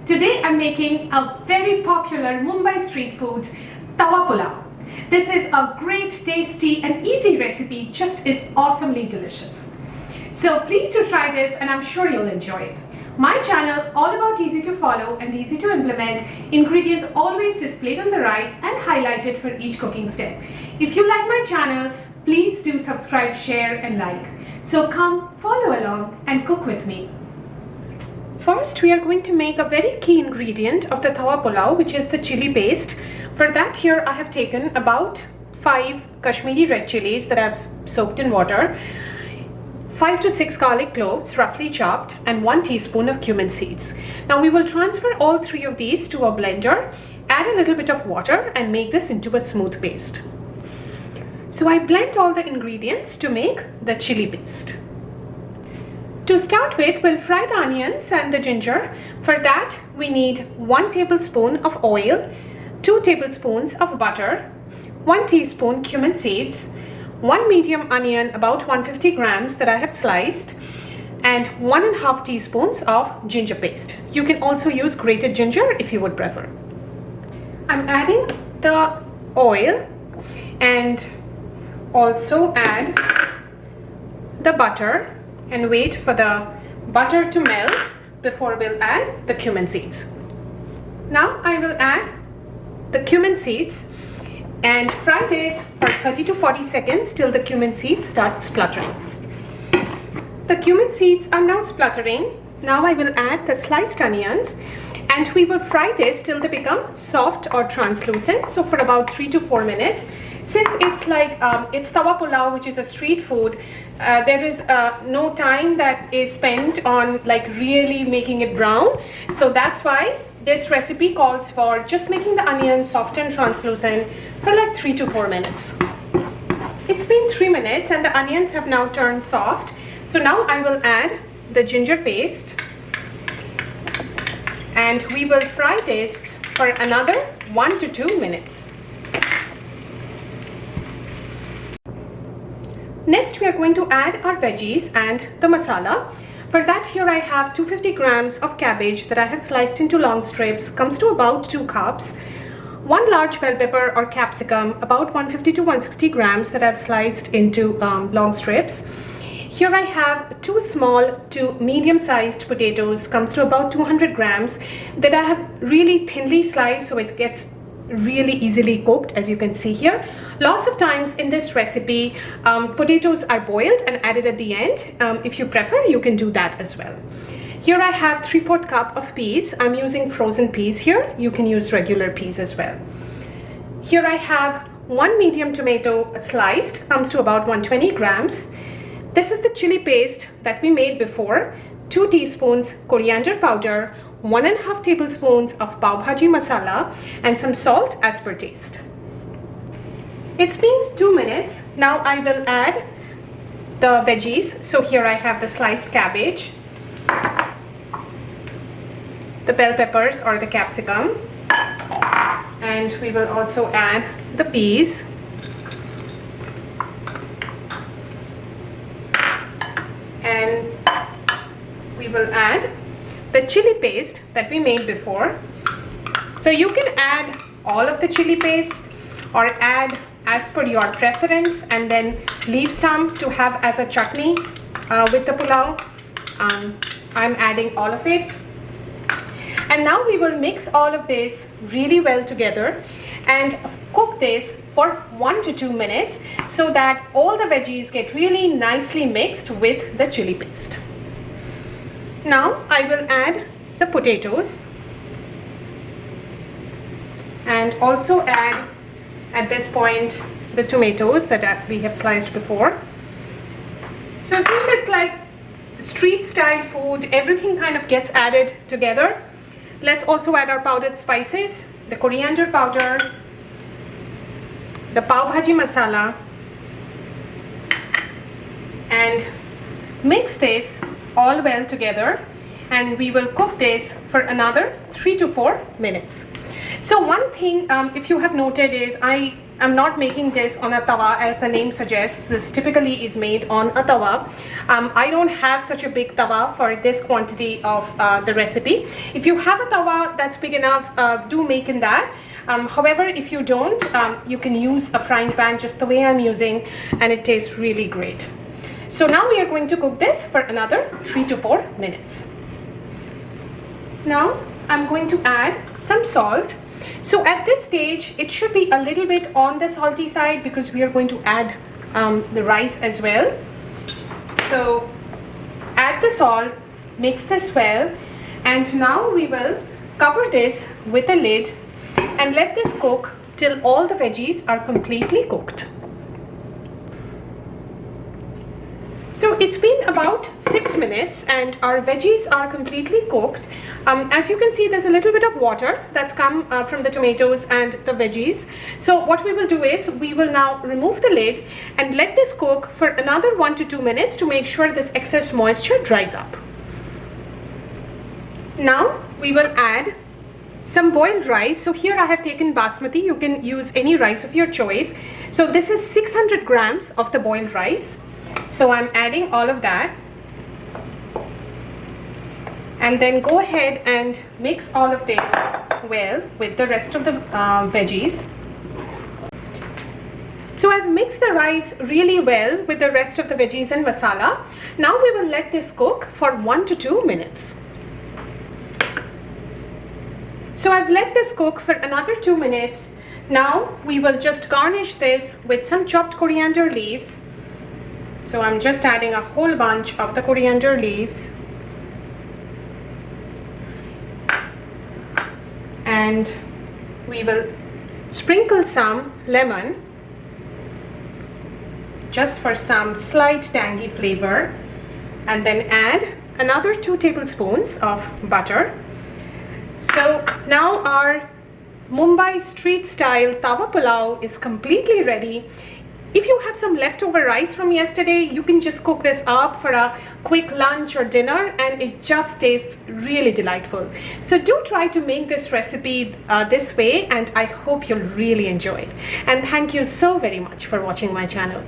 Today I'm making a very popular Mumbai street food, Tawa Pulao. This is a great, tasty and easy recipe, just is awesomely delicious. So please do try this and I'm sure you'll enjoy it. My channel, all about easy to follow and easy to implement, ingredients always displayed on the right and highlighted for each cooking step. If you like my channel, please do subscribe, share and like. So come follow along and cook with me. First, we are going to make a very key ingredient of the Tawa Pulao, which is the chili paste. For that, here I have taken about 5 Kashmiri red chilies that I've soaked in water, 5 to 6 garlic cloves roughly chopped, and 1 teaspoon of cumin seeds. Now we will transfer all 3 of these to a blender, add a little bit of water and make this into a smooth paste. So I blend all the ingredients to make the chili paste. To start with, we'll fry the onions and the ginger. For that, we need 1 tablespoon of oil, 2 tablespoons of butter, 1 teaspoon cumin seeds, 1 medium onion about 150 grams that I have sliced, and 1.5 teaspoons of ginger paste. You can also use grated ginger if you would prefer. I'm adding the oil and also add the butter and wait for the butter to melt before we'll add the cumin seeds. Now I will add the cumin seeds and fry this for 30 to 40 seconds till the cumin seeds start spluttering. The cumin seeds are now spluttering. Now I will add the sliced onions and we will fry this till they become soft or translucent, so for about 3 to 4 minutes. Since it's like it's Tawa Pulao, which is a street food, there is no time that is spent on like really making it brown. So that's why this recipe calls for just making the onions soft and translucent for like 3 to 4 minutes. It's been 3 minutes and the onions have now turned soft. So now I will add the ginger paste and we will fry this for another 1 to 2 minutes. Next, we are going to add our veggies and the masala. For that, here I have 250 grams of cabbage that I have sliced into long strips, comes to about 2 cups. 1 large bell pepper or capsicum, about 150 to 160 grams that I've sliced into long strips. Here I have 2 small to medium-sized potatoes, comes to about 200 grams that I have really thinly sliced so it gets really easily cooked, as you can see here. Lots of times in this recipe, potatoes are boiled and added at the end. If you prefer, you can do that as well. Here I have 3/4 cup of peas. I'm using frozen peas here. You can use regular peas as well. Here I have 1 medium tomato sliced, comes to about 120 grams. This is the chili paste that we made before. 2 teaspoons coriander powder, 1.5 tablespoons of pav bhaji masala and some salt as per taste. It's been 2 minutes. Now I will add the veggies. So here I have the sliced cabbage, the bell peppers or the capsicum, and we will also add the peas, and we will add the chili paste that we made before. So you can add all of the chili paste or add as per your preference and then leave some to have as a chutney with the pulao. I'm adding all of it. And now we will mix all of this really well together and cook this for 1 to 2 minutes so that all the veggies get really nicely mixed with the chili paste. Now I will add the potatoes and also add at this point the tomatoes that we have sliced before. So since it's like street style food, everything kind of gets added together. Let's also add our powdered spices, the coriander powder, the pav bhaji masala, and mix this all well together, and we will cook this for another 3 to 4 minutes. So one thing, if you have noted, is I I'm not making this on a tawa as the name suggests. This typically is made on a tawa. I don't have such a big tawa for this quantity of the recipe. If you have a tawa that's big enough, do make in that. However, if you don't, you can use a frying pan just the way I'm using, and it tastes really great. So now we are going to cook this for another 3 to 4 minutes. Now I'm going to add some salt. So at this stage, it should be a little bit on the salty side because we are going to add the rice as well. So add the salt, mix this well, and now we will cover this with a lid and let this cook till all the veggies are completely cooked. So it's been about 6 minutes and our veggies are completely cooked. As you can see, there's a little bit of water that's come from the tomatoes and the veggies. So what we will do is we will now remove the lid and let this cook for another 1 to 2 minutes to make sure this excess moisture dries up. Now we will add some boiled rice. So here I have taken basmati. You can use any rice of your choice. So this is 600 grams of the boiled rice. So I'm adding all of that, and then go ahead and mix all of this well with the rest of the veggies. So I've mixed the rice really well with the rest of the veggies and masala. Now we will let this cook for 1 to 2 minutes. So I've let this cook for another 2 minutes. Now we will just garnish this with some chopped coriander leaves. So I'm just adding a whole bunch of the coriander leaves, and we will sprinkle some lemon just for some slight tangy flavor, and then add another 2 tablespoons of butter. So now our Mumbai street style Tawa Pulao is completely ready. If you have some leftover rice from yesterday, you can just cook this up for a quick lunch or dinner, and it just tastes really delightful. So do try to make this recipe this way, and I hope you'll really enjoy it. And thank you so very much for watching my channel.